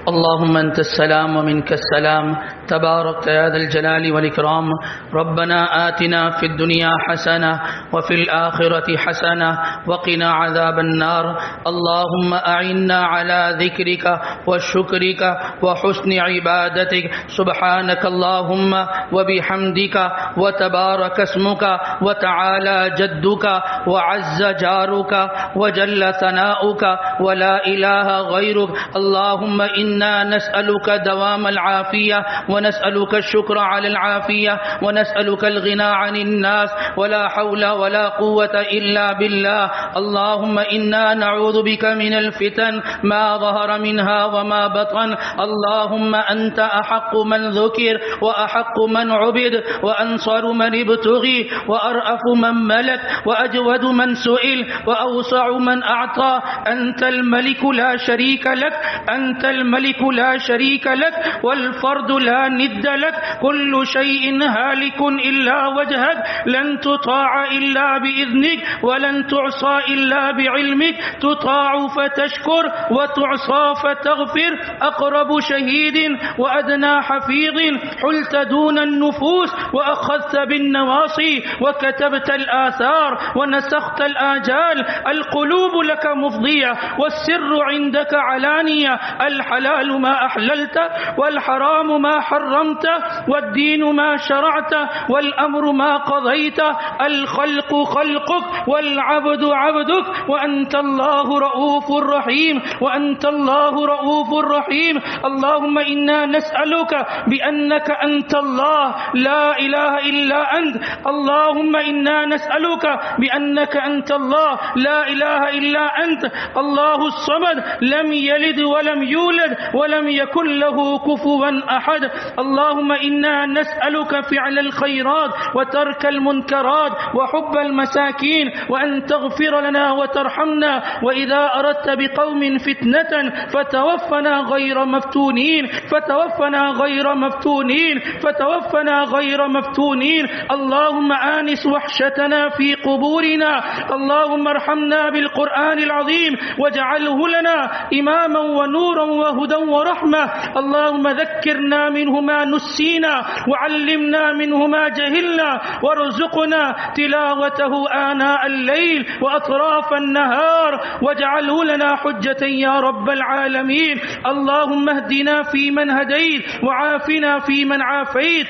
اللهم أنت السلام ومنك السلام تبارك يا ذا الجلال والإكرام. ربنا آتنا في الدنيا حسنة وفي الآخرة حسنة وقنا عذاب النار. اللهم أعنا على ذكرك وشكرك وحسن عبادتك. سبحانك اللهم وبحمدك وتبارك اسمك وتعالى جدك وعز جارك وجل ثناؤك ولا إله غيرك. اللهم إنا نسألك دوام العافية ونسألك الشكر على العافية ونسألك الغنى عن الناس ولا حول ولا قوة إلا بالله. اللهم إنا نعوذ بك من الفتن ما ظهر منها وما بطن. اللهم أنت أحق من ذكر وأحق من عبد وأنصر من ابتغي وأرأف من ملك وأجود من سئل وأوسع من أعطى. أنت الملك لا شريك لك، أنت الملك لا شريك لك والفرد لا ند لك. كل شيء هالك إلا وجهك، لن تطاع إلا بإذنك ولن تعصى إلا بعلمك. تطاع فتشكر وتعصى فتغفر. أقرب شهيد وأدنى حفيظ، حلت دون النفوس وأخذت بالنواصي وكتبت الآثار ونسخت الآجال. القلوب لك مفضية والسر عندك علانية. الحلال ما أحللت والحرام ما حرمت والدين ما شرعت والأمر ما قضيت. الخلق خلقك والعبد عبدك وأنت الله رؤوف رحيم، وأنت الله رؤوف رحيم. اللهم إنا نسألك بأنك أنت الله لا إله إلا أنت. اللهم إنا نسألك بأنك أنت الله لا إله إلا أنت، الله الصمد لم يلد ولم يولد ولم يكن له كفوا أحد. اللهم إنا نسألك فعل الخيرات وترك المنكرات وحب المساكين وأن تغفر لنا وترحمنا. وإذا أردت بقوم فتنة فتوفنا غير مفتونين، فتوفنا غير مفتونين، فتوفنا غير مفتونين. اللهم آنس وحشتنا في قبورنا. اللهم ارحمنا بالقرآن العظيم واجعله لنا إماما ونورا وهدى ورحمة. اللهم ذكرنا منه ما نسينا وعلمنا منه ما جهلنا وارزقنا تلاوته آناء الليل وأطراف النهار واجعله لنا حجة يا رب العالمين. اللهم اهدنا فيمن هديت وعافنا فيمن عافيت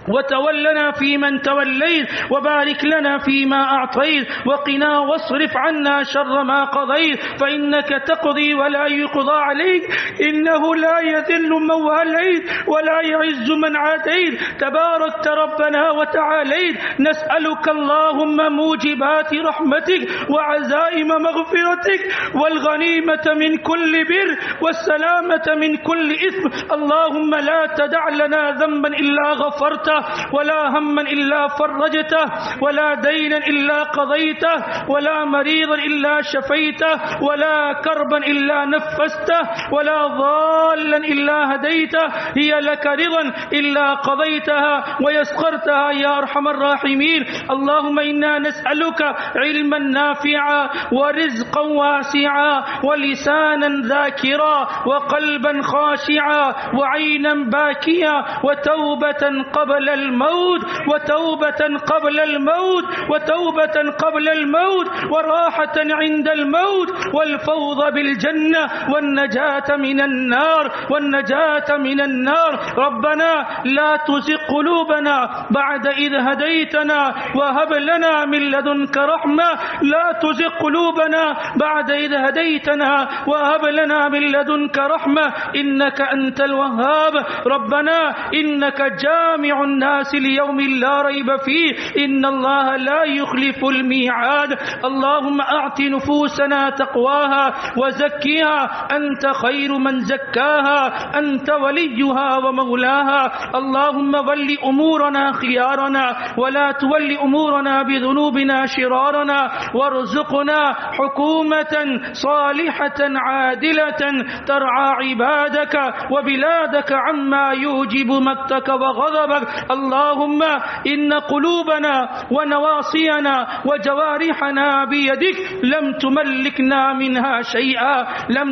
وتولنا فيمن توليت وبارك لنا فيما أعطيت وقنا واصرف عنا شر ما قضيت. فإنك تقضي ولا يقضى عليك، إنه لا يذل من واليت ولا يعز من عاديت. تباركت ربنا وتعاليت. نسألك اللهم موجبات رحمتك وعزائم مغفرتك والغنيمة من كل بر والسلامة من كل إثم. اللهم لا تدع لنا ذنبا إلا غفرته ولا هما إلا فرجته ولا دينا إلا قضيته ولا مريضا إلا شفيته ولا كربا إلا نفسته ولا ضالا إلا هديته. هي لك رضا إلا قضيتها ويسخرتها يا أرحم الراحمين. اللهم إنا نسألك علما نافعا ورزقا واسعا ولسانا ذاكرا وقلبا خاشعا وعينا باكيا وتوبة قبل الموت وتوبة قبل الموت وتوبة قبل الموت وراحة عند الموت والفوض بالجنة والنجاة من النار والنجاة من النار. ربنا لا تزغ قلوبنا بعد إذ هديتنا وهب لنا من لدنك رحمة. لا تزغ قلوبنا بعد إذ هديتنا وهب لنا من لدنك رحمة إنك أنت الوهاب. ربنا إنك جامع الناس ليوم لا ريب فيه، إن الله لا يخلف الميعاد. اللهم أعط نفوسنا تقواها وزكيها، أنت خير من زكاها، أنت وليها ومولاها. اللهم ول أمورنا خيارنا ولا تول أمورنا بذنوبنا شرارنا، وارزقنا حكومة صالحة عادلة ترعى عبادك وبلادك عما يوجب مقتك وغضبك. اللهم إن قلوبنا ونواصينا وجوارحنا بيدك لم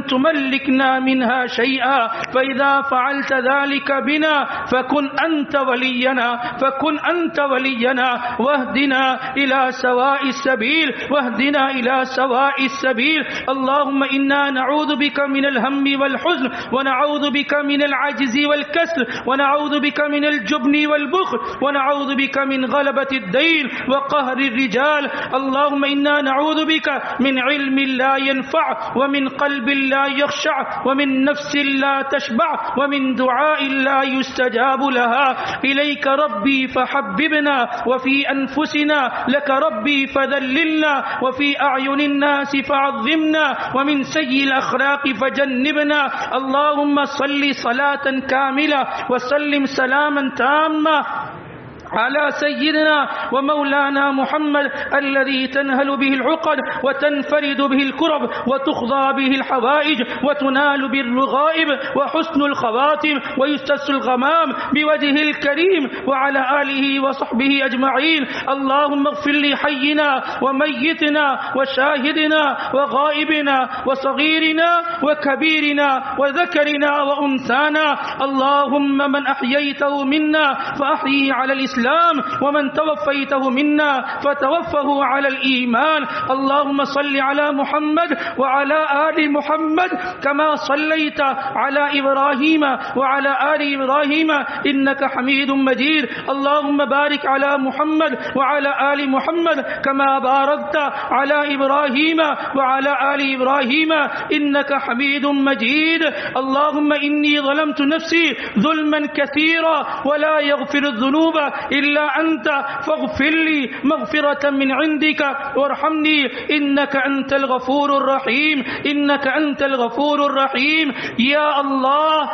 تملكنا منها شيئا فإذا فعلت ذلك بنا فكن أنت ولينا واهدنا إلى سواء السبيل اللهم إنا نعوذ بك من الهم والحزن ونعوذ بك من العجز والكسل ونعوذ بك من الجبن والبخل ونعوذ بك من غلبة الدين وقهر الرجال اللهم إنا نعوذ بك من علم لا ينفع ومن قلب لا يخشع ومن نفس لا تشبع ومن دعاء لا يستجاب لها إليك ربي فحببنا وفي أنفسنا لك ربي فذللنا وفي أعين الناس فعظمنا ومن سيء الأخلاق فجنبنا اللهم صل صلاة كاملة وسلم سلاما تاما على سيدنا ومولانا محمد الذي تنهل به العقد وتنفرد به الكرب وتخضى به الحوائج وتنال بالرغائب وحسن الخواتم ويستسقى الغمام بوجهه الكريم وعلى آله وصحبه أجمعين اللهم اغفر لحينا وميتنا وشاهدنا وغائبنا وصغيرنا وكبيرنا وذكرنا وأنثانا اللهم من أحييته منا فأحيه على الإسلام ومن توفيته منا فتوفه على الإيمان اللهم صل على محمد وعلى آل محمد كما صليت على إبراهيم وعلى آل إبراهيم إنك حميد مجيد اللهم بارك على محمد وعلى آل محمد كما باركت على إبراهيم وعلى آل إبراهيم إنك حميد مجيد اللهم إني ظلمت نفسي ظلما كثيرا ولا يغفر الذنوب إلا أنت فاغفر لي مغفرة من عندك وارحمني إنك أنت الغفور الرحيم يا الله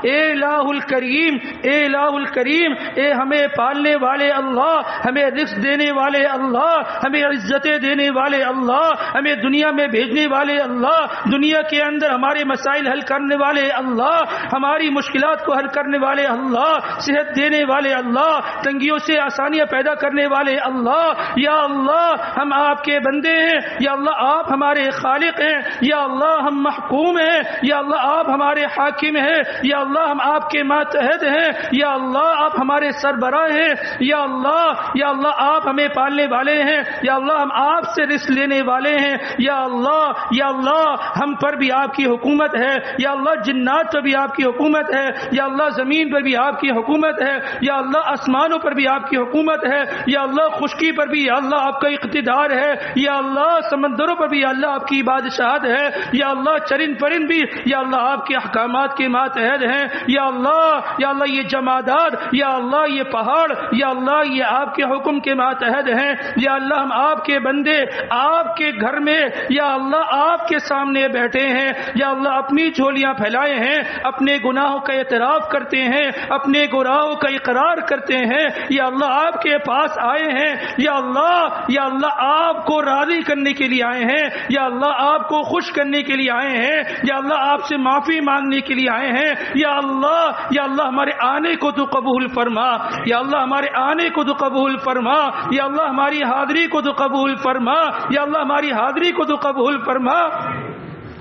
اے الہ الکریم اے ہمیں پالنے والے اللہ ہمیں رزق دینے والے اللہ ہمیں عزتیں دینے والے اللہ ہمیں دنیا میں بھیجنے والے اللہ دنیا کے اندر ہمارے مسائل حل کرنے والے اللہ ہماری مشکلات کو حل کرنے والے اللہ صحت دینے والے اللہ تنگیوں سے آسانیاں پیدا کرنے والے اللہ یا اللہ ہم آپ کے بندے ہیں یا اللہ آپ ہمارے خالق ہیں یا اللہ ہم محکوم ہیں یا اللہ آپ ہمارے حاکم ہیں یا اللہ ہم آپ کے ماتحت ہیں یا اللہ آپ ہمارے سربراہ ہیں یا اللہ آپ ہمیں پالنے والے ہیں یا اللہ ہم آپ سے رزق لینے والے ہیں یا اللہ ہم پر بھی آپ کی حکومت ہے یا اللہ جنات پر بھی آپ کی حکومت ہے یا اللہ زمین پر بھی آپ کی حکومت ہے یا اللہ آسمانوں پر بھی آپ کی حکومت ہے یا اللہ خشکی پر بھی یا اللہ آپ کا اقتدار ہے یا اللہ سمندروں پر بھی یا اللہ آپ کی بادشاہت ہے یا اللہ چرند پرند بھی یا اللہ آپ کے احکامات کے ماتحت ہیں یا اللہ یہ جمادات یا اللہ یہ پہاڑ یا اللہ یہ آپ کے حکم کے ماتحت ہیں یا اللہ ہم آپ کے بندے آپ کے گھر میں یا اللہ آپ کے سامنے بیٹھے ہیں یا اللہ اپنی جھولیاں پھیلائے ہیں اپنے گناہوں کا اعتراف کرتے ہیں اپنے گناہوں کا اقرار کرتے ہیں یا اللہ آپ کے پاس آئے ہیں یا اللہ آپ کو راضی کرنے کے لیے آئے ہیں یا اللہ آپ کو خوش کرنے کے لیے آئے ہیں یا اللہ آپ سے معافی مانگنے کے لیے آئے ہیں یا اللہ ہمارے آنے کو تو قبول فرما یا اللہ ہمارے آنے کو تو قبول فرما یا اللہ ہماری حاضری کو تو قبول فرما یا اللہ ہماری حاضری کو تو قبول فرما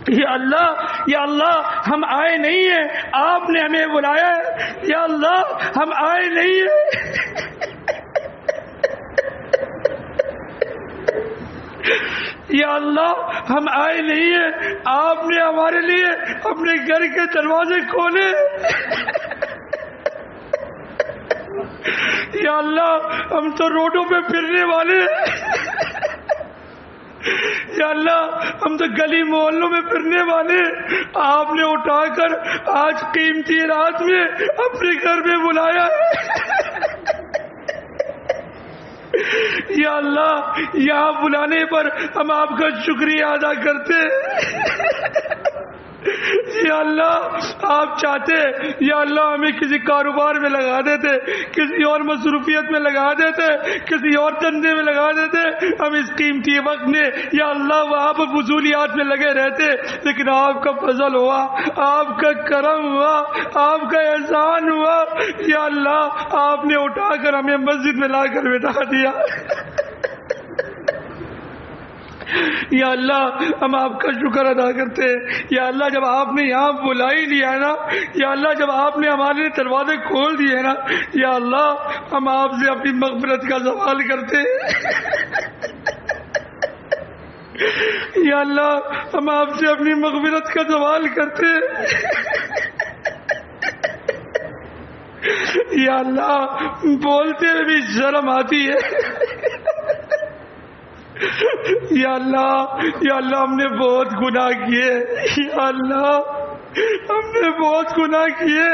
یا اللہ ہم آئے نہیں ہیں آپ نے ہمیں بلایا ہے یا اللہ ہم آئے نہیں ہیں یا اللہ ہم آئے نہیں ہیں آپ نے ہمارے لیے اپنے گھر کے دروازے کھولے یا اللہ ہم تو روڈوں پہ پھرنے والے یا اللہ ہم تو گلی محلوں میں پھرنے والے آپ نے اٹھا کر آج قیمتی رات میں اپنے گھر میں بلایا یا اللہ یہاں بلانے پر ہم آپ کا شکریہ ادا کرتے ہیں یا اللہ آپ چاہتے یا اللہ ہمیں کسی کاروبار میں لگا دیتے, کسی اور مصروفیت میں لگا دیتے, کسی اور دھندے میں لگا دیتے, ہم اس قیمتی وقت میں یا اللہ وہاں پر فضولیات میں لگے رہتے, لیکن آپ کا فضل ہوا, آپ کا کرم ہوا, آپ کا احسان ہوا, یا اللہ آپ نے اٹھا کر ہمیں مسجد میں لا کر بٹھا دیا. یا اللہ ہم آپ کا شکر ادا کرتے ہیں. یا اللہ جب آپ نے یہاں بلا ہی لیا ہے نا, یا اللہ جب آپ نے ہمارے دروازے کھول دیے نا, یا اللہ ہم آپ سے اپنی مغفرت کا سوال کرتے ہیں. یا اللہ ہم آپ سے اپنی مغفرت کا سوال کرتے ہیں. یا اللہ بولتے ہوئے بھی شرم آتی ہے. یا اللہ ہم نے بہت گناہ کیے, یا اللہ ہم نے بہت گناہ کیے.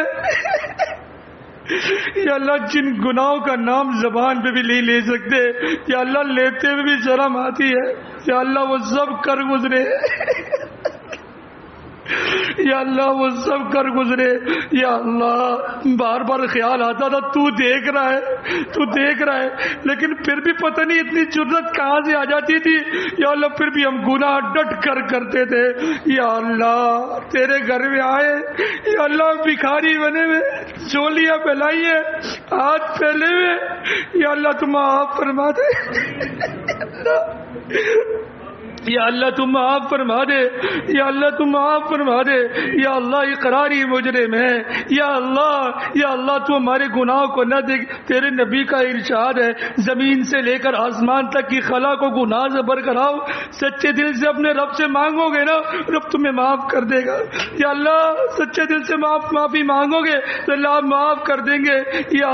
یا اللہ جن گناہوں کا نام زبان پہ بھی نہیں لے سکتے, یا اللہ لیتے ہوئے بھی شرم آتی ہے, یا اللہ وہ سب کر گزرے. یا اللہ وہ سب کر گزرے. یا اللہ بار بار خیال آتا تھا تو دیکھ رہا ہے, تو دیکھ رہا ہے, لیکن پھر بھی پتہ نہیں اتنی جرأت کہاں سے آ جاتی تھی. یا اللہ پھر بھی ہم گناہ ڈٹ کر کرتے تھے. یا اللہ تیرے گھر میں آئے, یا اللہ بھکاری بنے ہوئے, چولیاں پھیلائیے, ہاتھ پھیلے ہوئے, یا اللہ تم معاف فرما دے. یا اللہ تم معاف فرما دے, یا اللہ تم معاف فرما دے. یا اللہ اقراری مجرم ہے. یا اللہ تو ہمارے گناہوں کو نہ دیکھ. تیرے نبی کا ارشاد ہے زمین سے لے کر آسمان تک کی خلا کو گناہ سے بھر کر آؤ, سچے دل سے اپنے رب سے مانگو گے نا رب تمہیں معاف کر دے گا. یا اللہ سچے دل سے معافی مانگو گے تو اللہ معاف کر دیں گے. یا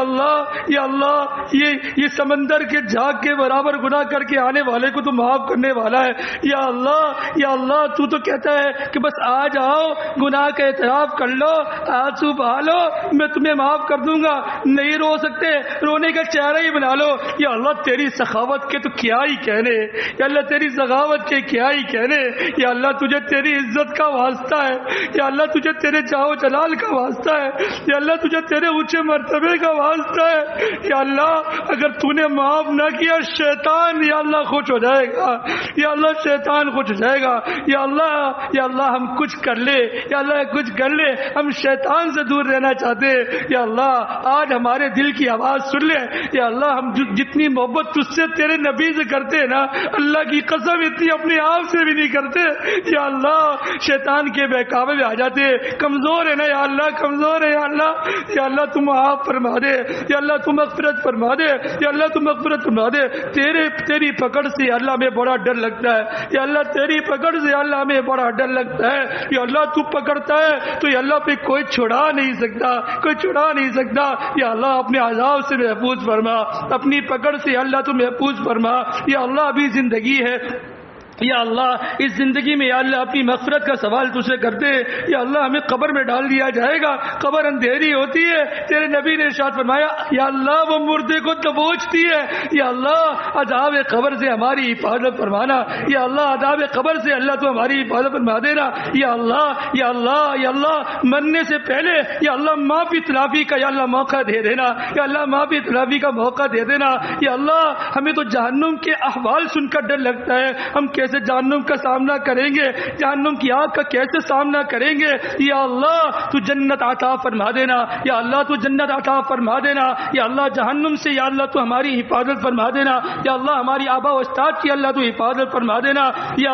اللہ یہ سمندر کے جھاگ کے برابر گناہ کر کے آنے والے کو تو معاف کرنے والا ہے. یا اللہ تو تو کہتا ہے کہ بس آ جاؤ, گناہ کا اعتراف کر لو, آنسو بہا لو, میں تمہیں معاف کر دوں گا. نہیں رو سکتے, رونے کا چہرہ ہی بنا لو. یا اللہ تیری سخاوت کے تو کیا ہی کہنے, یا اللہ تیری سخاوت کے کیا ہی کہنے. یا اللہ تجھے تیری عزت کا واسطہ ہے, یا اللہ تجھے تیرے جاہ جلال کا واسطہ ہے, یا اللہ تجھے تیرے اونچے مرتبے کا واسطہ ہے. یا اللہ اگر تو نے معاف نہ کیا شیطان یا اللہ خوش ہو جائے گا, یا اللہ شیطان خوش ہو جائے گا. یا اللہ ہم کچھ کر لے, یا اللہ کچھ کر لے, ہم شیطان سے دور رہنا چاہتے. یا اللہ آج ہمارے دل کی آواز سن لے. یا اللہ ہم جتنی محبت تجھ سے تیرے نبی سے کرتے ہیں نا, اللہ کی قسم اتنی اپنے آپ سے بھی نہیں کرتے. یا اللہ شیطان کے بہکاوے میں آ جاتے, کمزور ہے نا, یا اللہ کمزور ہے. یا اللہ تم معاف فرما دے, یا اللہ تم مغفرت فرما دے, یا اللہ تم مغفرت فرما دے. تیری پکڑ سے اللہ ہمیں بڑا ڈر لگتا ہے. یا اللہ تیری پکڑ سے اللہ ہمیں بڑا ڈر لگتا ہے. یا اللہ تو پکڑتا ہے تو یا اللہ پہ کوئی چھڑا نہیں سکتا, کوئی چھڑا نہیں سکتا. یا اللہ اپنے عذاب سے محفوظ فرما, اپنی پکڑ سے اللہ تو محفوظ فرما. یا اللہ ابھی زندگی ہے, یا اللہ اس زندگی میں یا اللہ اپنی مغفرت کا سوال تجھ سے کرتے. یا اللہ ہمیں قبر میں ڈال دیا جائے گا, قبر اندھیری ہوتی ہے, تیرے نبی نے ارشاد فرمایا یا اللہ وہ مردے کو دبوچتی ہے. یا اللہ عذاب قبر سے ہماری حفاظت فرمانا. یا اللہ عذاب قبر سے اللہ تو ہماری حفاظت فرما دینا. یا اللہ مرنے سے پہلے یا اللہ معافی تلافی کا یا اللہ موقع دے دینا. یا اللہ معافی تلافی کا موقع دے دینا. یا اللہ ہمیں تو جہنم کے احوال سن کر ڈر لگتا ہے, ہم کیسے جہنم کا سامنا کریں گے, جہنم کی آگ کا کیسے سامنا کریں گے. یا اللہ تو جنت عطا فرما دینا. یا اللہ تو جنت عطا فرما دینا. یا اللہ جہنم سے یا اللہ تو ہماری حفاظت فرما دینا. یا اللہ ہماری آبا و اجداد کی اللہ تو حفاظت فرما دینا. یا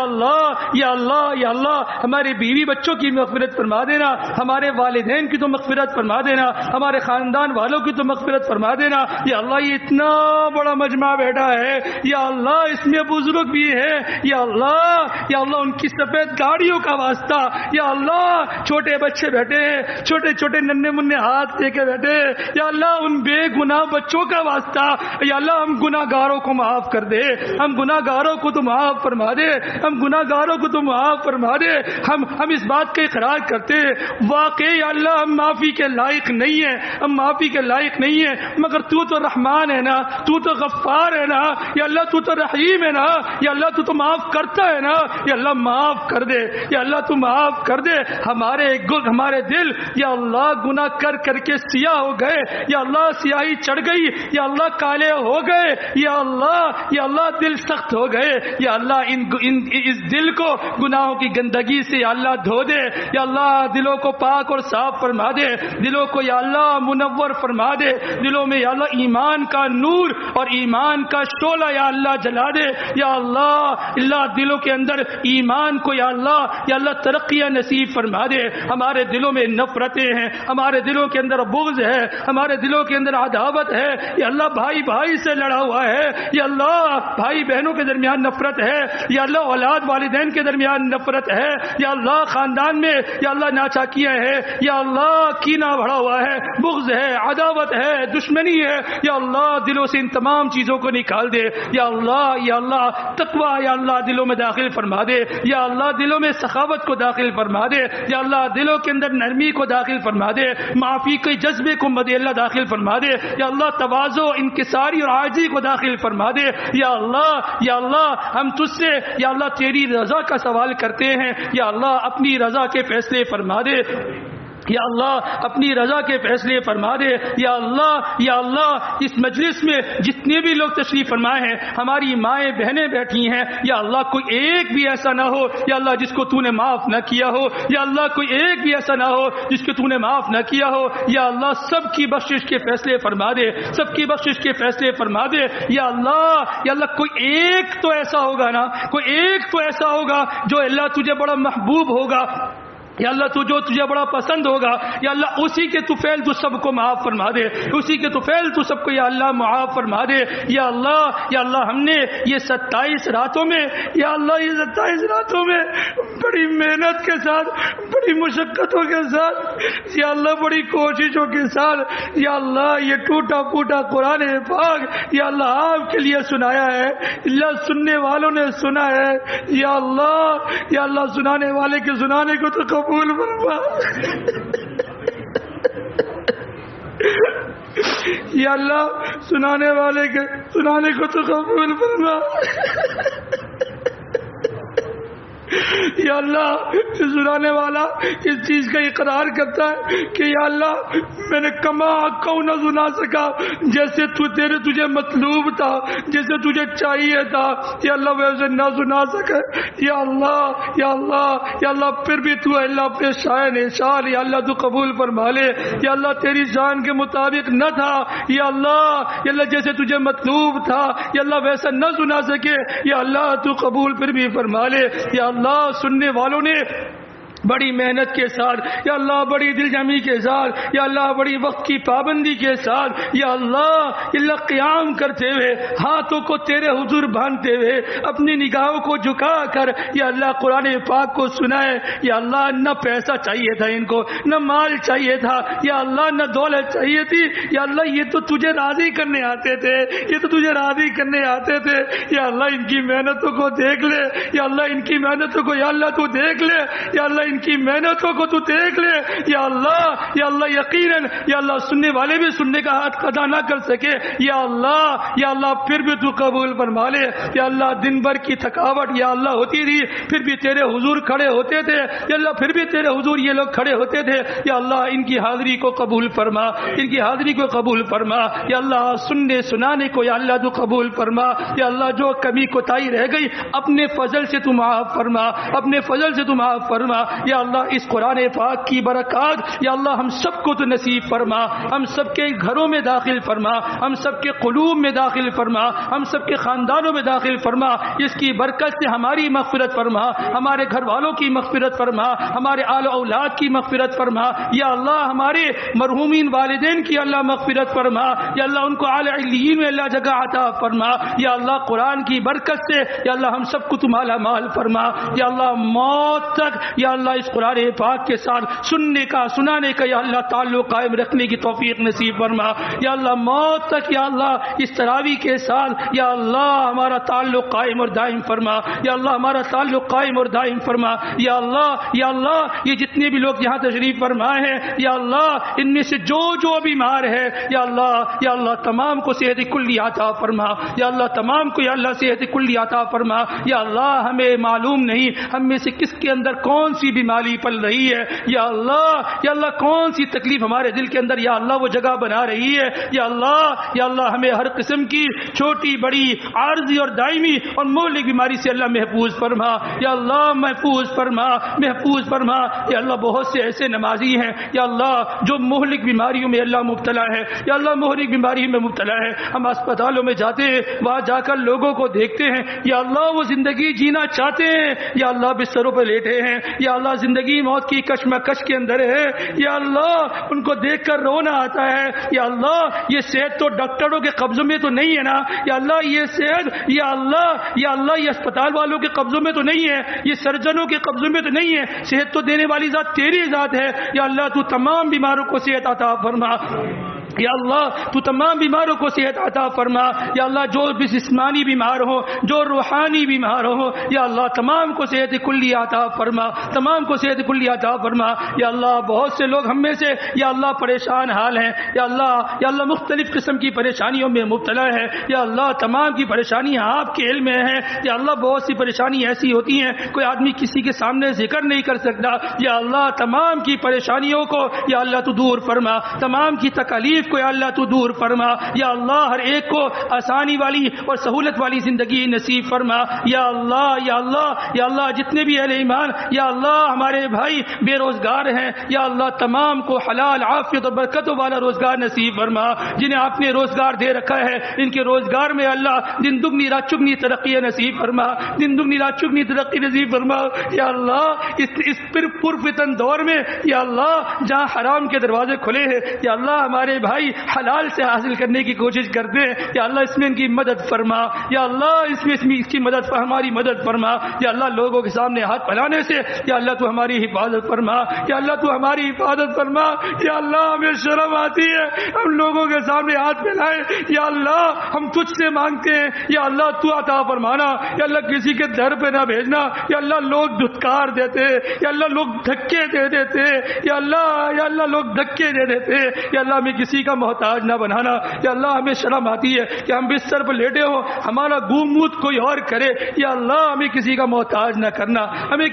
اللہ ہمارے بیوی بچوں کی مغفرت فرما دینا, ہمارے والدین کی تو مغفرت فرما دینا, ہمارے خاندان والوں کی تو مغفرت فرما دینا. یا اللہ یہ اتنا بڑا مجمع بیٹھا ہے, یا اللہ اس میں بزرگ بھی ہے. یا اللہ ان کی سفید داڑھیوں کا واسطہ. یا اللہ چھوٹے بچے بیٹھے ہیں, چھوٹے چھوٹے ننھے منھے ہاتھ لے کے بیٹھے. یا اللہ ان بے گناہ بچوں کا واسطہ. یا اللہ ہم گناہ گاروں کو معاف کر دے, ہم گناہ گاروں کو تو معاف فرما دے, ہم گناہ گاروں کو تو معاف فرما دے. ہم اس بات کا اقرار کرتے واقعی یا اللہ ہم معافی کے لائق نہیں ہیں, ہم معافی کے لائق نہیں ہیں, مگر تو رحمان ہے نا, تو غفار ہے نا. یا اللہ تو رحیم ہے نا. یا اللہ تو معاف کرتا ہے نا یا اللہ معاف کر دے، یا اللہ تو معاف کر دے ہمارے دل یا اللہ گناہ کر کر کے سیاہ ہو گئے، یا اللہ سیاہی چڑھ گئی، یا اللہ کالے ہو گئے، یا اللہ دل سخت ہو گئے، یا اللہ اس دل کو گناہوں کی گندگی سے یا اللہ دھو دے، یا اللہ دلوں کو پاک اور صاف فرما دے، دلوں کو یا اللہ منور فرما دے، دلوں میں یا اللہ ایمان کا نور اور ایمان کا شعلہ یا اللہ جلا دے، یا اللہ دلوں کے اندر ایمان کو یا اللہ ترقیہ نصیب فرما دے۔ ہمارے دلوں میں نفرتیں ہیں، ہمارے دلوں کے اندر بغض ہے، ہمارے دلوں کے اندر عداوت ہے، یا اللہ بھائی بھائی سے لڑا ہوا ہے، یا اللہ بھائی بہنوں کے درمیان نفرت ہے، یا اللہ اولاد والدین کے درمیان نفرت ہے، یا اللہ خاندان میں یا اللہ ناچاکیاں ہے، یا اللہ کینہ بڑھا ہوا ہے، بغض ہے، عداوت ہے، دشمنی ہے، یا اللہ دلوں سے ان تمام چیزوں کو نکال دے، یا اللہ تقویٰ یا اللہ دلوں میں داخل فرما دے، یا اللہ دلوں میں سخاوت کو داخل فرما دے، یا اللہ دلوں کے اندر نرمی کو داخل فرما دے، معافی کے جذبے کو مد اللہ داخل فرما دے، یا اللہ تواضع انکساری اور عاجزی کو داخل فرما دے، یا اللہ ہم تجھ سے یا اللہ تیری رضا کا سوال کرتے ہیں، یا اللہ اپنی رضا کے فیصلے فرما دے، یا اللہ اپنی رضا کے فیصلے فرما دے، یا اللہ اس مجلس میں جتنے بھی لوگ تشریف فرمائے ہیں، ہماری مائیں بہنیں بیٹھی ہیں، یا اللہ کوئی ایک بھی ایسا نہ ہو یا اللہ جس کو تو نے معاف نہ کیا ہو، یا اللہ کوئی ایک بھی ایسا نہ ہو جس کو تو نے معاف نہ کیا ہو، یا اللہ سب کی بخشش کے فیصلے فرما دے، سب کی بخشش کے فیصلے فرما دے، یا اللہ کوئی ایک تو ایسا ہوگا نا، کوئی ایک تو ایسا ہوگا جو اللہ تجھے بڑا محبوب ہوگا، یا اللہ جو تجھے بڑا پسند ہوگا، یا اللہ اسی کے طفیل تو سب کو معاف فرما دے، اسی کے طفیل تو سب کو یا اللہ معاف فرما دے، یا اللہ ہم نے یہ 27 راتوں میں بڑی محنت کے ساتھ، بڑی مشقتوں کے ساتھ، یا اللہ بڑی کوششوں کے ساتھ یا اللہ یہ ٹوٹا پھوٹا قرآن پاک یا اللہ آپ کے لیے سنایا ہے، اللہ سننے والوں نے سنا ہے، یا اللہ سنانے والے کے سنانے کو تو قبول فرما، یا اللہ سنانے والے کے سنانے کو تو قبول فرما، یا اللہ سنانے والا اس چیز کا اقرار کرتا ہے کہ یا اللہ میں نے کما نہ سنا سکا جیسے تجھے مطلوب تھا، جیسے تجھے چاہیے تھا، یا اللہ ویسے نہ سنا سکے، یا اللہ پھر بھی تو اللہ اپنے شان یا اللہ تو قبول فرما لے، یا اللہ تیری شان کے مطابق نہ تھا، یا اللہ جیسے تجھے مطلوب تھا یا اللہ ویسا نہ سنا سکے، یا اللہ تو قبول پھر بھی فرما لے، یا اللہ سننے والوں نے بڑی محنت کے ساتھ یا اللہ بڑی دل جمی کے ساتھ یا اللہ بڑی وقت کی پابندی کے ساتھ یا اللہ قیام کرتے ہوئے ہاتھوں کو تیرے حضور باندھتے ہوئے اپنی نگاہوں کو جھکا کر یا اللہ قرآن پاک کو سنائے، یا اللہ نہ پیسہ چاہیے تھا ان کو، نہ مال چاہیے تھا، یا اللہ نہ دولت چاہیے تھی، یا اللہ یہ تو تجھے راضی کرنے آتے تھے، یہ تو تجھے راضی کرنے آتے تھے، یا اللہ ان کی محنتوں کو دیکھ لے، یا اللہ ان کی محنتوں کو یا اللہ تو دیکھ لے، یا اللہ ان کی محنتوں کو تو دیکھ لے، یا اللہ یقیناً یا اللہ سننے والے بھی سننے کا ہاتھ ادا نہ کر سکے، یا اللہ پھر بھی تو قبول فرما لے، یا اللہ دن بھر کی تھکاوٹ یا اللہ ہوتی تھی پھر بھی تیرے حضور کھڑے ہوتے تھے، یا اللہ پھر بھی تیرے حضور یہ لوگ کھڑے ہوتے تھے، یا اللہ ان کی حاضری کو قبول فرما، ان کی حاضری کو قبول فرما، یا اللہ سننے سنانے کو یا اللہ تو قبول فرما، یا اللہ جو کمی کوتاہی رہ گئی اپنے فضل سے تو معاف فرما، اپنے فضل سے تو معاف فرما، یا اللہ اس قرآن پاک کی برکات یا اللہ ہم سب کو تو نصیب فرما، ہم سب کے گھروں میں داخل فرما، ہم سب کے قلوب میں داخل فرما، ہم سب کے خاندانوں میں داخل فرما، اس کی برکت سے ہماری مغفرت فرما، ہمارے گھر والوں کی مغفرت فرما، ہمارے آل اولاد کی مغفرت فرما، یا اللہ ہمارے مرحومین والدین کی اللہ مغفرت فرما، یا اللہ ان کو اعلی علیین میں اللہ جگہ عطا فرما، یا اللہ قرآن کی برکت سے یا اللہ ہم سب کو تو مالا مال فرما، یا اللہ موت تک یا اللہ اللہ اس قرآن پاک کے ساتھ سننے کا سنانے کا یا اللہ تعلق قائم رکھنے کی توفیق نصیب فرما. یا اللہ موت تک یا اللہ اس تراویح کے ساتھ یا اللہ ہمارا تعلق قائم اور دائم فرما. یا اللہ ہمارا تعلق قائم اور دائم فرما. یا اللہ یہ جتنے بھی لوگ یہاں تشریف فرمائے ہیں یا اللہ ان میں سے جو بیمار ہے یا اللہ تمام کو صحت کلی عطا فرما. یا اللہ تمام کو یا اللہ صحت کلی عطا فرما. یا اللہ ہمیں معلوم نہیں ہم میں سے کس کے اندر کون سی بیماری پل رہی ہے. یا اللہ کون سی تکلیف ہمارے دل کے اندر یا اللہ وہ جگہ بنا رہی ہے. یا اللہ ہمیں ہر قسم کی چھوٹی بڑی عارضی اور دائمی اور مہلک بیماری سے اللہ محفوظ فرما. یا اللہ محفوظ فرما. یا اللہ بہت سے ایسے نمازی ہیں یا اللہ جو مہلک بیماریوں میں اللہ مبتلا ہے. یا اللہ مہلک بیماری میں مبتلا ہے. ہم اسپتالوں میں جاتے ہیں وہاں جا کر لوگوں کو دیکھتے ہیں یا اللہ وہ زندگی جینا چاہتے ہیں یا اللہ بستروں پہ لیٹے ہیں یا اللہ زندگی موت کی کشمکش کے اندر ہے. یا اللہ ان کو دیکھ کر رونا آتا ہے. یا اللہ یہ صحت تو ڈاکٹروں کے قبضوں میں تو نہیں ہے نا. یا اللہ یہ صحت یا اللہ یہ اسپتال والوں کے قبضوں میں تو نہیں ہے, یہ سرجنوں کے قبضوں میں تو نہیں ہے. صحت تو دینے والی ذات تیری ذات ہے. یا اللہ تو تمام بیماروں کو صحت عطا فرما. یا اللہ تو تمام بیماروں کو صحت عطا فرما. یا اللہ جو بھی جسمانی بیمار ہو جو روحانی بیمار ہو یا اللہ تمام کو صحت کلی عطا فرما. یا اللہ بہت سے لوگ ہم میں سے یا اللہ پریشان حال ہیں یا اللہ مختلف قسم کی پریشانیوں میں مبتلا ہے. یا اللہ تمام کی پریشانیاں آپ کے علم میں ہیں. یا اللہ بہت سی پریشانی ایسی ہوتی ہیں کوئی آدمی کسی کے سامنے ذکر نہیں کر سکتا. یا اللہ تمام کی پریشانیوں کو یا اللہ تو دور فرما. تمام کی تکالیف کو یا اللہ تو دور فرما. یا اللہ ہر ایک کو آسانی والی اور سہولت والی زندگی نصیب فرما. یا اللہ جتنے بھی اہل ایمان یا اللہ ہمارے بھائی بے روزگار ہیں یا اللہ تمام کو حلال عافیت اور برکتوں والا روزگار نصیب فرما. جنہیں آپ نے روزگار دے رکھا ہے ان کے روزگار میں اللہ دن دگنی رات چگنی ترقی نصیب فرما. یا اللہ اس پرفتن دور میں یا اللہ جہاں حرام کے دروازے کھلے ہیں یا اللہ ہمارے بھائی حلال سے حاصل کرنے کی کوشش کرتے ہیں یا اللہ اس میں ان کی مدد فرما. یا اللہ اس کی مدد ہماری مدد فرما. یا اللہ لوگوں کے سامنے ہاتھ پھیلانے سے یا اللہ تو ہماری حفاظت فرما. یا اللہ تو ہماری حفاظت فرما. یا اللہ ہمیں شرم آتی ہے ہم لوگوں کے سامنے ہاتھ پھیلائیں. یا اللہ ہم تجھ سے مانگتے ہیں یا اللہ تو عطا فرمانا. یا اللہ کسی کے در پہ نہ بھیجنا. یا اللہ لوگ دھتکار دیتے یا اللہ لوگ دھکے دے دیتے یا اللہ لوگ دھکے دے دیتے. یا اللہ ہمیں کسی کا محتاج نہ بنانا. یا اللہ ہمیں شرم آتی ہے کہ ہم بستر پر لیٹے ہو ہمارا گوموت کوئی اور کرے. یا اللہ ہمیں کسی کا محتاج نہ کرنا. ہمیں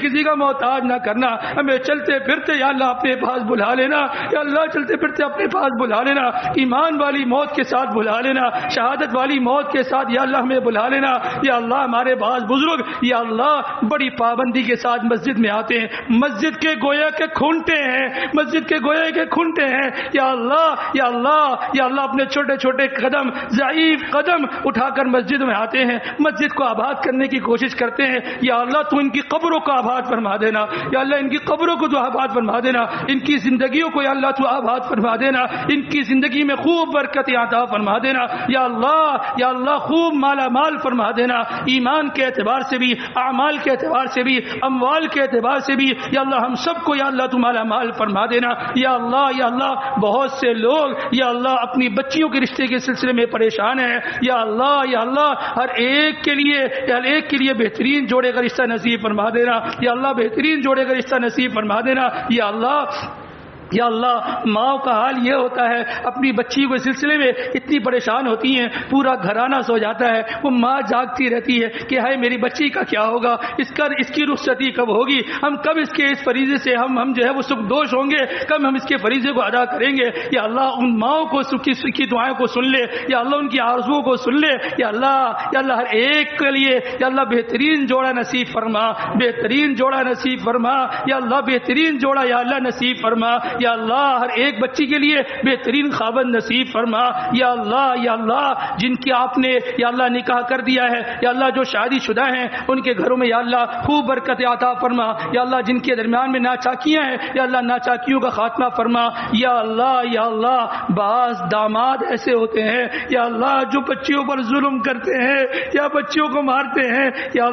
چلتے پھرتے یا اللہ اپنے پاس بلا لینا. یا اللہ چلتے پھرتے اپنے پاس بلا لینا. ایمان والی موت کے ساتھ بلا لینا. شہادت والی موت کے ساتھ یا اللہ ہمیں بلا لینا. یا اللہ ہمارے بعض بزرگ یا اللہ بڑی پابندی کے ساتھ مسجد میں آتے ہیں مسجد کے گویا کے کھنٹے ہیں. یا اللہ اپنے چھوٹے چھوٹے قدم ضعیف قدم اٹھا کر مسجد میں آتے ہیں مسجد کو آباد کرنے کی کوشش کرتے ہیں. یا اللہ تو ان کی قبروں کو آباد فرما دینا. یا اللہ ان کی قبروں کو تو آباد فرما دینا. ان کی زندگیوں کو یا اللہ تو آباد فرما دینا. ان کی زندگی میں خوب برکت عطا فرما دینا. یا اللہ خوب مالا مال فرما دینا. ایمان کے اعتبار سے بھی اعمال کے اعتبار سے بھی اموال کے اعتبار سے بھی یا اللہ ہم سب کو یا اللہ تو مالا مال فرما دینا. یا اللہ بہت سے لوگ یا اللہ اپنی بچیوں کے رشتے کے سلسلے میں پریشان ہیں. یا اللہ ہر ایک کے لیے بہترین جوڑے کا رشتہ نصیب فرما دینا. یا اللہ بہترین جوڑے کا رشتہ نصیب فرما دینا. یا اللہ ماں کا حال یہ ہوتا ہے اپنی بچی کے سلسلے میں اتنی پریشان ہوتی ہیں پورا گھرانہ سو جاتا ہے. وہ ماں جاگتی رہتی ہے کہ ہائے میری بچی کا کیا ہوگا, اس کی رخصتی کب ہوگی, ہم کب اس فریضے سے ہم جو ہے وہ سکھ دوش ہوں گے, کب ہم اس کے فریضے کو ادا کریں گے. یا اللہ ان ماؤں کو کی دعائیں کو سن لے. یا اللہ ان کی آرزوؤں کو سن لے. یا اللہ ہر ایک کے لیے یا اللہ بہترین جوڑا نصیب فرما. یا اللہ بہترین جوڑا یا اللہ نصیب فرما. یا اللہ ہر ایک بچی کے لیے بہترین خاوند نصیب فرما یا اللہ جن کی آپ نے یا اللہ نکاح کر دیا ہے یا اللہ جو شادی شدہ ہیں ان کے گھروں میں یا اللہ خوب برکت عطا فرما یا اللہ جن کے درمیان میں ناچاکیاں ہیں یا اللہ ناچاکیوں کا خاتمہ فرما یا اللہ بعض داماد ایسے ہوتے ہیں یا اللہ جو بچیوں پر ظلم کرتے ہیں یا بچیوں کو مارتے ہیں یا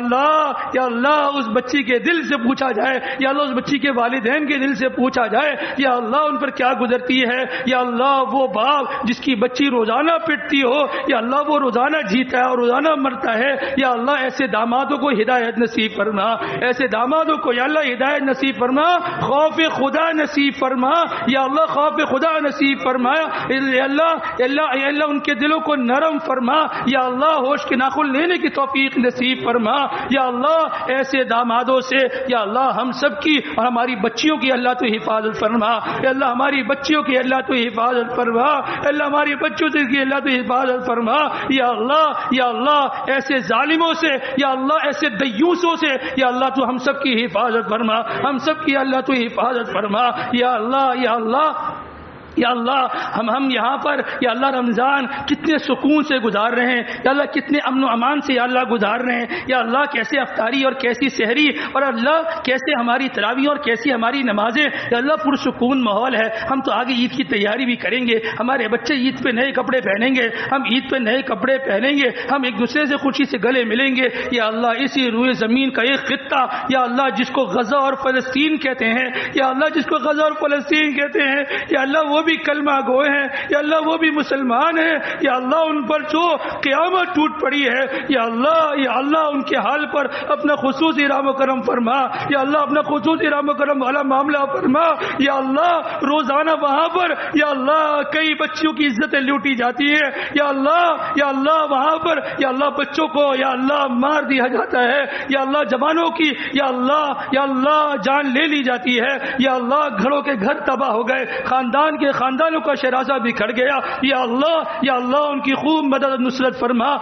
اللہ اس بچی کے دل سے پوچھا جائے یا اللہ اس بچی کے والدین کے دل سے پوچھا جائے یا اللہ ان پر کیا گزرتی ہے یا اللہ وہ باپ جس کی بچی روزانہ پٹتی ہو یا اللہ وہ روزانہ جیتا ہے اور روزانہ مرتا ہے یا اللہ ایسے دامادوں کو ہدایت نصیب فرما ایسے دامادوں کو یا اللہ ہدایت نصیب فرما خوف خدا نصیب فرما یا اللہ خوف خدا نصیب فرما یا اللہ ان کے دلوں کو نرم فرما یا اللہ ہوش کے ناخن لینے کی توفیق نصیب فرما یا اللہ ایسے دامادوں سے یا اللہ ہم سب کی اور ہماری بچیوں کی اللہ تو حفاظت فرما یا اللہ ہماری بچیوں کی اللہ تو حفاظت فرما اللہ ہماری بچوں سے کی اللہ تو حفاظت فرما یا اللہ ایسے ظالموں سے یا اللہ ایسے دیوسوں سے یا اللہ تو ہم سب کی حفاظت فرما ہم سب کی اللہ تو حفاظت فرما یا اللہ ہم یہاں پر یا اللہ رمضان کتنے سکون سے گزار رہے ہیں یا اللہ کتنے امن و امان سے یا اللہ گزار رہے ہیں یا اللہ کیسے افطاری اور کیسی سحری اور اللہ کیسے ہماری تراویح اور کیسی ہماری نمازیں یا اللہ پرسکون ماحول ہے ہم تو آگے عید کی تیاری بھی کریں گے ہمارے بچے عید پہ نئے کپڑے پہنیں گے ہم عید پہ نئے کپڑے پہنیں گے ہم ایک دوسرے سے خوشی سے گلے ملیں گے یا اللہ اسی روئے زمین کا ایک خطہ یا اللہ جس کو غزہ اور فلسطین کہتے ہیں یا اللہ جس کو غزہ اور فلسطین کہتے ہیں یا اللہ وہ بھی کلمہ گوئے ہیں یا اللہ وہ بھی مسلمان ہیں یا اللہ ان پر جو قیامت ٹوٹ پڑی ہے یا اللہ ان کے حال پر اپنا خصوصی رحم و کرم فرما یا اللہ اپنا خصوصی رحم و کرم والا معاملہ فرما یا اللہ روزانہ وہاں پر یا اللہ کئی بچیوں کی عزتیں لوٹی جاتی ہے یا اللہ وہاں پر یا اللہ بچوں کو یا اللہ مار دیا جاتا ہے یا اللہ جوانوں کی یا اللہ جان لے لی جاتی ہے یا اللہ گھروں کے گھر تباہ ہو گئے خاندانوں کا شرازہ بکھر گیا یا اللہ ان کی خوب مدد نصرت فرما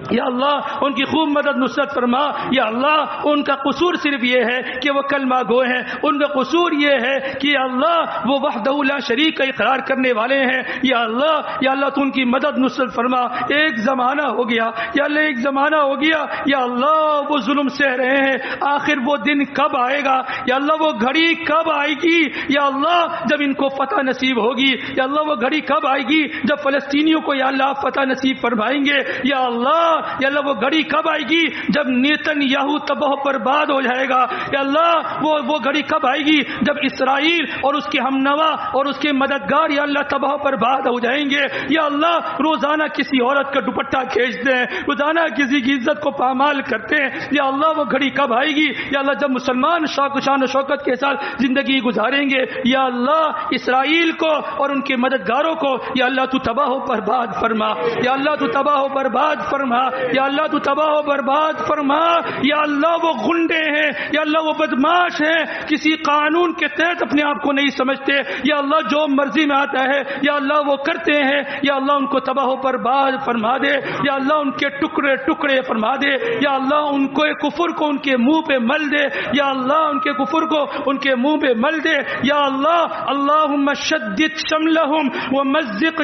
یا اللہ ان کی خوب مدد نصرت فرما یا اللہ ان کا قصور صرف یہ ہے کہ وہ کلمہ گو ہیں ان کا قصور یہ ہے کہ اللہ وہ وحدہ لا شریک کا اقرار کرنے والے ہیں یا اللہ تو ان کی مدد نصرت فرما ایک زمانہ ہو گیا یا اللہ ایک زمانہ ہو گیا یا اللہ وہ ظلم سہ رہے ہیں آخر وہ دن کب آئے گا یا اللہ وہ گھڑی کب آئے گی یا اللہ جب ان کو فتح نصیب ہوگی یا اللہ وہ گھڑی کب آئے گی جب فلسطینیوں کو یا اللہ فتح نصیب فرمائیں گے یا اللہ وہ گھڑی کب آئے گی جب نیتن یاہو تباہ برباد ہو جائے گا یا اللہ وہ گھڑی کب آئے گی جب اسرائیل اور اس کے ہم نوا اور اس کے مددگار یا اللہ تباہ برباد ہو جائیں گے یا اللہ روزانہ کسی عورت کا دوپٹہ کھینچتے ہیں روزانہ کسی کی عزت کو پامال کرتے ہیں یا اللہ وہ گھڑی کب آئے گی یا اللہ جب مسلمان شان و شوکت کے ساتھ زندگی گزاریں گے یا اللہ اسرائیل کو اور ان کے مددگاروں کو یا اللہ تو تباہ و برباد فرما یا اللہ تو تباہ و برباد فرما یا اللہ تو تباہ و برباد فرما یا اللہ وہ غنڈے ہیں یا اللہ وہ بدماش ہیں کسی قانون کے تحت اپنے آپ کو نہیں سمجھتے یا اللہ جو مرضی میں آتا ہے یا اللہ وہ کرتے ہیں یا اللہ ان کو تباہ و برباد فرما دے یا اللہ ان کے ٹکڑے ٹکڑے فرما دے یا اللہ ان کو کفر کو ان کے منہ پہ مل دے یا اللہ ان کے کفر کو ان کے منہ پہ مل دے یا اللہ اللہم شدد شملہم ومزق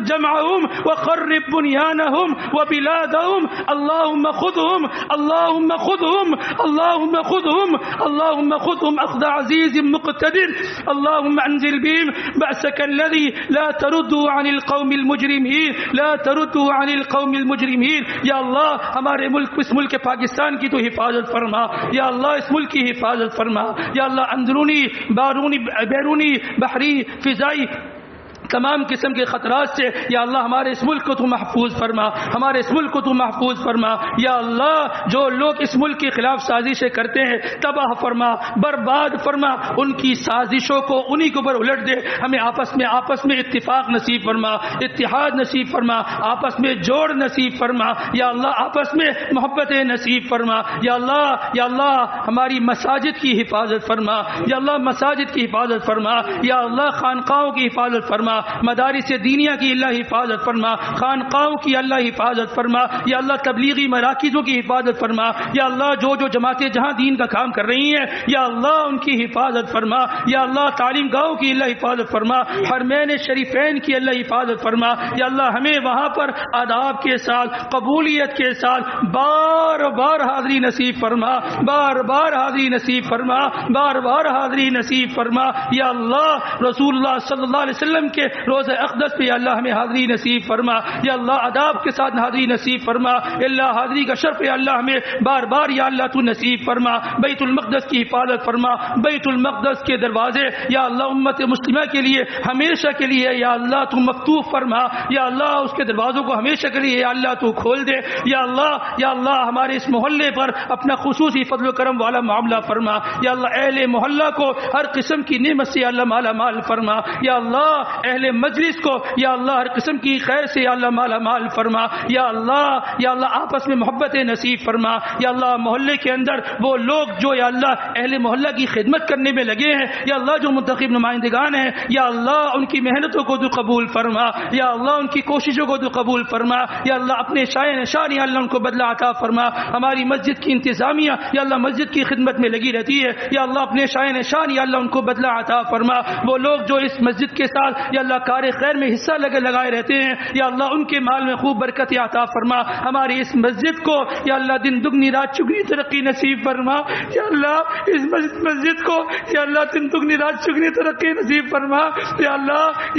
جمعہم وخرب بنیانہم وبلادهم اللهم خذهم اخذ عزيز مقتدر اللهم انزل بهم بأسك الذي لا ترد عن القوم المجرمين یا اللہ ہمارے ملک اس ملک پاکستان کی تو حفاظت فرما یا اللہ اس ملک کی حفاظت فرما یا اللہ اندرونی بیرونی بحری فضائی تمام قسم کے خطرات سے یا اللہ ہمارے اس ملک کو تو محفوظ فرما ہمارے اس ملک کو تو محفوظ فرما یا اللہ جو لوگ اس ملک کے خلاف سازشیں کرتے ہیں تباہ فرما برباد فرما ان کی سازشوں کو انہی کے اوپر الٹ دے ہمیں آپس میں اتفاق نصیب فرما اتحاد نصیب فرما آپس میں جوڑ نصیب فرما یا اللہ آپس میں محبت نصیب فرما یا اللہ ہماری مساجد کی حفاظت فرما یا اللہ مساجد کی حفاظت فرما یا اللہ خانقاہوں کی حفاظت فرما مدارس دینیہ کی اللہ حفاظت فرما، خانقاہوں کی اللہ حفاظت فرما، یا اللہ تبلیغی مراکزوں کی حفاظت فرما، یا اللہ جو جماعتیں جہاں دین کا کام کر رہی ہیں یا اللہ ان کی حفاظت فرما، یا اللہ تعلیم گاہوں کی اللہ حفاظت فرما، حرمین شریفین کی اللہ حفاظت فرما، یا اللہ ہمیں وہاں پر آداب کے ساتھ قبولیت کے ساتھ بار بار حاضری نصیب فرما، بار بار حاضری نصیب فرما، بار بار حاضری نصیب فرما، یا اللہ رسول اللہ صلی اللہ علیہ وسلم کے روز اقدس پہ یا اللہ ہمیں حاضری نصیب فرما، یا اللہ آداب کے ساتھ حاضری نصیب فرما، اللہ حاضری کا شرف یا اللہ ہمیں بار بار یا اللہ تو نصیب فرما، بیت المقدس کی حفاظت فرما، بیت المقدس کے دروازے یا اللہ امت مسلمہ کے لیے ہمیشہ کے لیے یا اللہ تو مفتوح فرما، یا اللہ اس کے دروازوں کو ہمیشہ کے لیے یا اللہ تو کھول دے، یا اللہ ہمارے اس محلے پر اپنا خصوصی فضل و کرم والا معاملہ فرما، یا اللہ اہل محلہ کو ہر قسم کی نعمت سے یا اللہ مالا مال فرما، یا اللہ اہل مجلس کو یا اللہ ہر قسم کی خیر سے یا اللہ مالا مال فرما، یا اللہ آپس میں محبت نصیب فرما، یا اللہ محلے کے اندر وہ لوگ جو یا اللہ اہل محلہ کی خدمت کرنے میں لگے ہیں یا اللہ جو منتخب نمائندگان ہیں یا اللہ ان کی محنتوں کو تو قبول فرما، یا اللہ ان کی کوششوں کو تو قبول فرما، یا اللہ اپنے شائع نشان یا اللہ ان کو بدلہ عطا فرما، ہماری مسجد کی انتظامیہ یا اللہ مسجد کی خدمت میں لگی رہتی ہے یا اللہ اپنے شائع نشان یا اللہ ان کو بدلہ عطا فرما، وہ لوگ جو اس مسجد کے ساتھ یا اللہ کار خیر میں حصہ لگائے رہتے ہیں یا اللہ ان کے مال میں خوب برکت عطا فرما، ہماری اس مسجد کو یا اللہ دن دگنی رات چگنی ترقی نصیب فرما، یا اللہ اس مسجد کو یا اللہ دن دگنی رات چگنی ترقی نصیب فرما، یا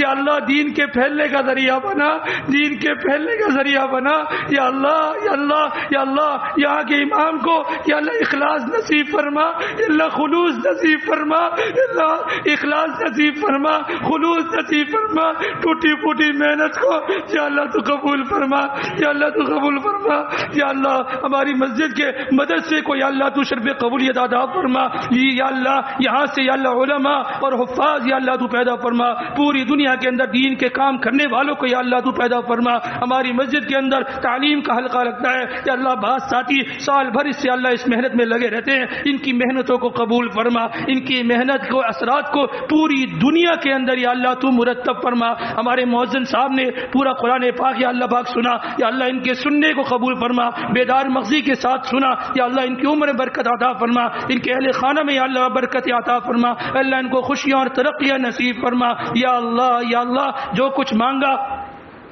اللہ دین کے پھیلنے کا ذریعہ بنا، دین کے پھیلنے کا ذریعہ بنا، یا اللہ یہاں کے امام کو یا اللہ اخلاص نصیب فرما، یا اللہ خلوص نصیب فرما، یا اللہ اخلاص نصیب فرما، خلوص نصیب فرما، ٹوٹی پھوٹی محنت کو یا اللہ تو قبول فرما، یا اللہ تو قبول فرما، یا اللہ ہماری مسجد کے مدرسے کو یا اللہ تو شرف قبولیت عطا فرما، یا اللہ یہاں سے یا اللہ علماء اور حفاظ یا اللہ تو پیدا فرما، پوری دنیا کے اندر دین کے کام کرنے والوں کو یا اللہ تو پیدا فرما، ہماری مسجد کے اندر تعلیم کا حلقہ لگتا ہے یا اللہ بعض ساتھی سال بھر اس سے اللہ اس محنت میں لگے رہتے ہیں، ان کی محنتوں کو قبول فرما، ان کی محنت کو اثرات کو پوری دنیا کے اندر یا اللہ تو مرتب فرما، ہمارے مؤذن صاحب نے پورا قرآن پاک یا اللہ پاک سنا یا اللہ ان کے سننے کو قبول فرما، بیدار مغزی کے ساتھ سنا یا اللہ ان کی عمر برکت عطا فرما، ان کے اہل خانہ میں یا اللہ برکت عطا فرما، اللہ ان کو خوشیاں اور ترقیاں نصیب فرما، یا اللہ جو کچھ مانگا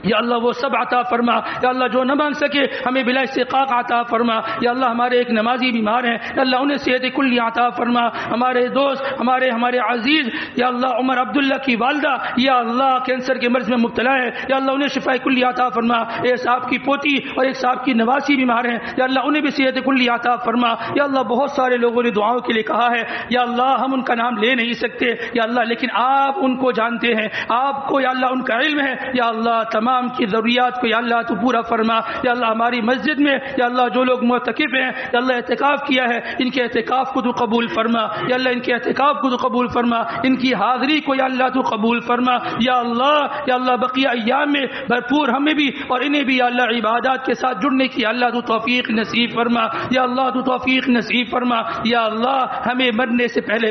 یا اللہ وہ سب عطا فرما، یا اللہ جو نہ مانگ سکے ہمیں بلا استحقاق عطا فرما، یا اللہ ہمارے ایک نمازی بیمار ہیں یا اللہ انہیں صحت کلی عطا فرما، ہمارے دوست ہمارے عزیز یا اللہ عمر عبداللہ کی والدہ یا اللہ کینسر کے مرض میں مبتلا ہے یا اللہ انہیں شفا کلی عطا فرما، ایک صاحب کی پوتی اور ایک صاحب کی نواسی بیمار ہیں یا اللہ انہیں بھی صحت کلی عطا فرما، یا اللہ بہت سارے لوگوں نے دعاؤں کے لیے کہا ہے یا اللہ ہم ان کا نام لے نہیں سکتے یا اللہ لیکن آپ ان کو جانتے ہیں، آپ کو یا اللہ ان کا علم ہے، یا اللہ تمام کی ضروریات کو یا اللہ تو پورا فرما، یا اللہ ہماری مسجد میں یا اللہ جو لوگ معتکف ہیں یا اللہ اعتکاف کیا ہے ان کے اعتکاف کو تو قبول فرما، یا اللہ ان کے اعتکاف کو تو قبول فرما، ان کی حاضری کو یا اللہ تو قبول فرما، یا اللہ بقیہ ایام میں بھرپور ہمیں بھی اور انہیں بھی یا اللہ عبادات کے ساتھ جڑنے کی اللہ تو توفیق نصیب فرما، یا اللہ تو توفیق نصیب فرما، یا اللہ ہمیں مرنے سے پہلے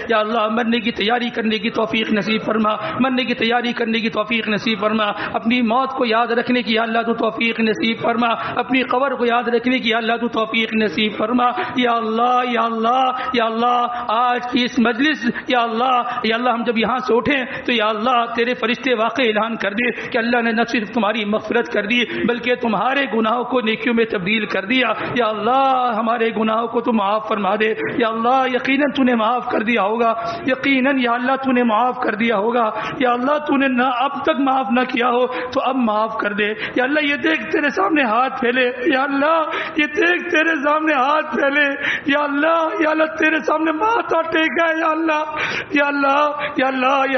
یا اللہ مرنے کی تیاری کرنے کی توفیق نصیب فرما، مرنے کی تیاری کرنے کی توفیق نصیب فرما، اپنی موت کو یاد رکھنے کی اللہ تو توفیق نصیب فرما، اپنی قبر کو یاد رکھنے کی اللہ تو توفیق نصیب فرما، یا اللہ آج کی اس مجلس یا اللہ ہم جب یہاں سے اٹھیں تو یا اللہ تیرے فرشتے واقع اعلان کر دے کہ اللہ نے نہ صرف تمہاری مغفرت کر دی بلکہ تمہارے گناہوں کو نیکیوں میں تبدیل کر دیا، یا اللہ ہمارے گناہوں کو تو معاف فرما دے، یا اللہ یقیناً تو نے معاف کر دیا ہوگا، یقیناً یا اللہ تو نے معاف کر دیا ہوگا، یا اللہ تو نے نہ اب تک معاف نہ کیا ہو تو اب معاف کر دے، یا اللہ یہ دیکھ تیرے سامنے ہاتھ پھیلے، یا اللہ یہ دیکھ تیرے سامنے ہاتھ پھیلے، یا اللہ تیرے سامنے ماتھا ٹیکا ہے، یا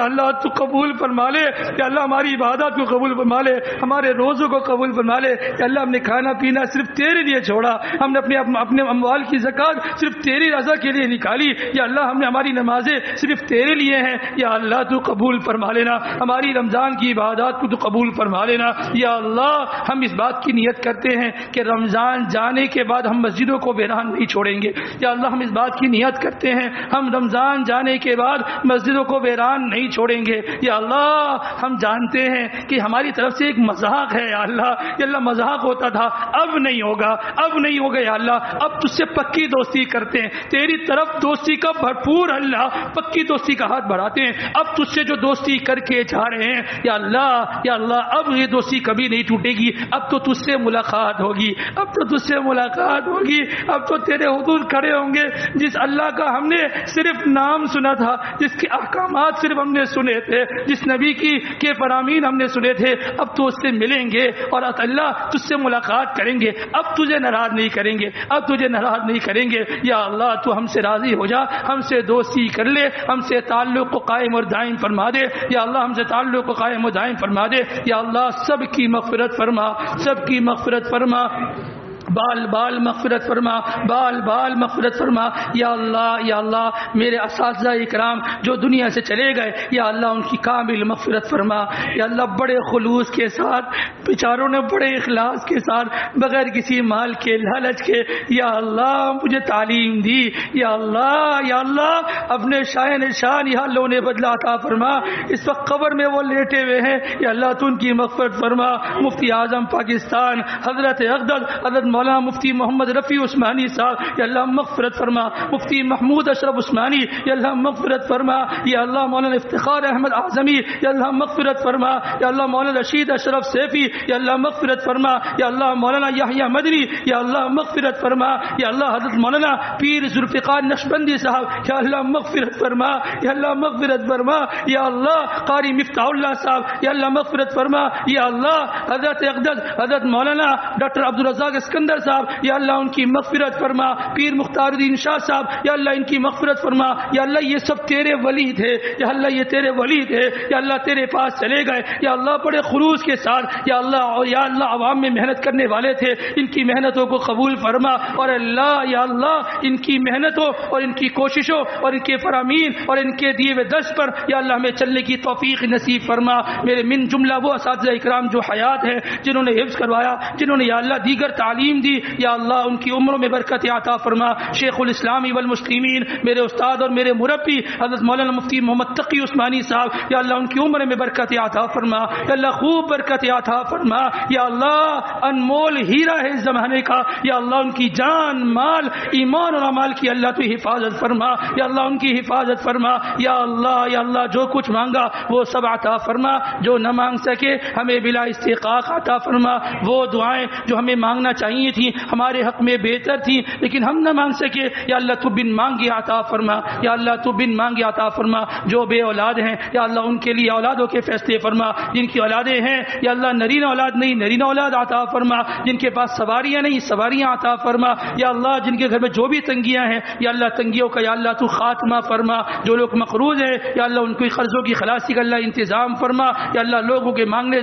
اللہ تو قبول فرما لے، یا اللہ ہماری عبادات کو قبول فرما لے، ہمارے روزوں کو قبول فرما لے، یا اللہ ہم نے کھانا پینا صرف تیرے لیے چھوڑا، ہم نے اپنے اموال کی زکات صرف تیری رضا کے لیے نکالی، یا اللہ ہم نے ہماری نمازیں صرف تیرے لیے ہیں، یا اللہ تو قبول فرما لینا، ہماری رمضان کی عبادات کو تو قبول فرما فرما دینا. یا اللہ ہم اس بات کی نیت کرتے ہیں کہ رمضان جانے کے بعد ہم مسجدوں کو ویران نہیں چھوڑیں گے. یا اللہ ہم اس بات کی نیت کرتے ہیں ہم رمضان جانے کے بعد مسجدوں کو ویران نہیں چھوڑیں گے. یا اللہ ہم جانتے ہیں کہ ہماری طرف سے ایک مذاق ہے یا اللہ مذاق ہوتا تھا، اب نہیں ہوگا، اب نہیں ہوگا یا اللہ. اب تجھ سے پکی دوستی کرتے ہیں، تیری طرف دوستی کا بھرپور اللہ پکی دوستی کا ہاتھ بڑھاتے ہیں. اب تجھ سے جو دوستی کر کے جا رہے ہیں یا اللہ اب یہ دوستی کبھی نہیں ٹوٹے گی. اب تو تجھ سے ملاقات ہوگی، اب تو تجھ سے ملاقات ہوگی، اب تو تیرے حضور کھڑے ہوں گے. جس اللہ کا ہم نے صرف نام سنا تھا، جس کے احکامات صرف ہم نے سنے تھے، جس نبی کے فرامین ہم نے سنے تھے، اب تو اس سے ملیں گے اور اللہ تجھ سے ملاقات کریں گے. اب تجھے ناراض نہیں کریں گے، اب تجھے ناراض نہیں کریں گے. یا اللہ تو ہم سے راضی ہو جا، ہم سے دوستی کر لے، ہم سے تعلق کو قائم اور دائم فرما دے. یا اللہ ہم سے تعلق کو قائم اور دائم فرما دے. یا اللہ سب کی مغفرت فرما، سب کی مغفرت فرما، بال مغفرت فرما، بال مغفرت فرما. یا اللہ میرے اساتذہ اکرام جو دنیا سے چلے گئے یا اللہ ان کی کامل مغفرت فرما. یا اللہ بڑے خلوص کے ساتھ بیچاروں نے بڑے اخلاص کے ساتھ بغیر کسی مال کے لالچ کے یا اللہ مجھے تعلیم دی. یا اللہ اپنے شان یہاں لونے بدلا عطا فرما. اس وقت قبر میں وہ لیٹے ہوئے ہیں یا اللہ تو ان کی مغفرت فرما. مفتی اعظم پاکستان حضرت اقدس حضرت مولانا مفتی محمد رفیع عثمانی صاحب یا اللہ مغفرت فرما. مفتی محمود اشرف عثمانی یا اللہ مغفرت فرما. یا اللہ مولانا افتخار احمد اعظمی یا اللہ مغفرت فرما. یا اللہ مولانا رشید اشرف سیفی یا اللہ مغفرت فرما. یا اللہ مولانا یحییٰ مدنی یا اللہ مغفرت فرما. یا اللہ حضرت مولانا پیر ذوالفقار نقشبندی صاحب یا اللہ مغفرت فرما. یا اللہ مغفرت فرما. یا اللہ قاری مفتاح اللہ صاحب یا اللہ مغفرت فرما. یا اللہ حضرت اقدس حضرت مولانا ڈاکٹر عبدالرزاق اسکندر صاحب یا اللہ ان کی مغفرت فرما. پیر مختار الدین شاہ صاحب یا اللہ ان کی مغفرت فرما. یا اللہ یہ سب تیرے ولی تھے یا اللہ یہ تیرے ولی تھے یا اللہ تیرے پاس چلے گئے یا اللہ بڑے خلوص کے ساتھ یا اللہ عوام میں محنت کرنے والے تھے. ان کی محنتوں کو قبول فرما. اور یا اللہ ان کی محنتوں اور ان کی کوششوں اور ان کے فرامین اور ان کے دیے ہوئے دست پر یا اللہ ہمیں چلنے کی توفیق نصیب فرما. میرے من جملہ وہ اساتذہ اکرام جو حیات ہیں جنہوں نے حفظ کروایا، جنہوں نے یا اللہ دیگر تعلیم دی یا اللہ ان کی عمروں میں برکت عطا فرما. شیخ الاسلامی والمسلمین میرے استاد اور میرے مربی حضرت مولانا مفتی محمد تقی عثمانی صاحب یا اللہ ان کی عمر میں برکت عطا فرما. یا اللہ خوب برکت عطا فرما. یا اللہ انمول ہیرا ہے اس زمانے کا یا اللہ ان کی جان مال ایمان اور اعمال کی اللہ تو حفاظت فرما. یا اللہ ان کی حفاظت فرما. یا اللہ جو کچھ مانگا وہ سب عطا فرما. جو نہ مانگ سکے ہمیں بلا استحقاق عطا فرما. وہ دعائیں جو ہمیں مانگنا چاہیے تھیں ہمارے حق میں بہتر تھی لیکن ہم نہ مانگ سکے یا اللہ تو بن مانگے عطا فرما. یا اللہ تو بن مانگے عطا فرما. جو بے اولاد ہیں یا اللہ ان کے لیے اولادوں کے فیصلے فرما. جن کی اولادیں ہیں یا اللہ نرینہ اولاد نہیں نرینہ اولاد عطا فرما. جن کے پاس سواریاں نہیں سواریاں عطا فرما. یا اللہ جن کے گھر میں جو بھی تنگیاں ہیں یا اللہ تنگیوں کا یا اللہ تو خاتمہ فرما. جو لوگ مقروض ہیں یا اللہ ان کو قرضوں کی خلاصی کا اللہ انتظام فرما. یا اللہ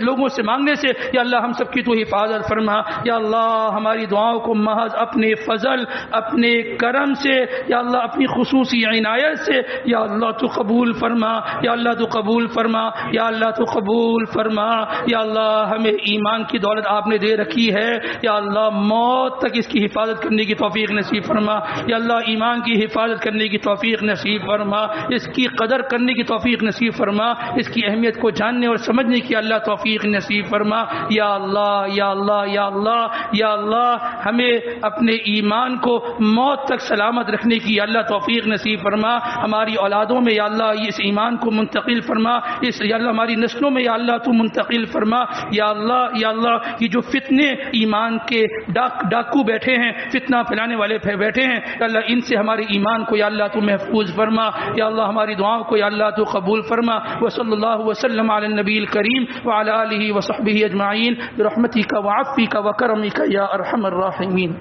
لوگوں سے مانگنے سے یا اللہ ہم سب کی تو حفاظت فرما. یا اللہ ہماری دعاؤں کو محض اپنے فضل اپنے کرم سے یا اللہ اپنی خصوصی عنایت سے یا اللہ تو قبول فرما. یا اللہ تو قبول فرما. یا اللہ تو قبول فرما. یا اللہ ہمیں ایمان کی دولت آپ نے دے رکھی ہے یا اللہ موت تک اس کی حفاظت کرنے کی توفیق نصیب فرما. یا اللہ ایمان کی حفاظت کرنے کی توفیق نصیب فرما. اس کی قدر کرنے کی توفیق نصیب فرما. اس کی اہمیت کو جاننے اور سمجھنے کی اللہ توفیق نصیب فرما. یا اللہ ہمیں اپنے ایمان کو موت تک سلامت رکھنے کی اللہ توفیق نصیب فرما. ہماری اولادوں میں یا اللہ اس ایمان کو منتقل فرما. یا اللہ ہماری نسلوں میں یا اللہ تو منتقل فرما. یا اللہ یہ جو فتنے ایمان کے ڈاکو بیٹھے ہیں فتنہ پھیلانے والے بیٹھے ہیں یا اللہ ان سے ہمارے ایمان کو یا اللہ تو محفوظ فرما. یا اللہ ہماری دعاؤں کو یا اللہ تو قبول فرما. وصلی اللہ وسلم علی النبی الکریم وعلی آلہ وصحبہ اجمعین برحمتک وعفوک وکرمک یا ارحم الراحمین.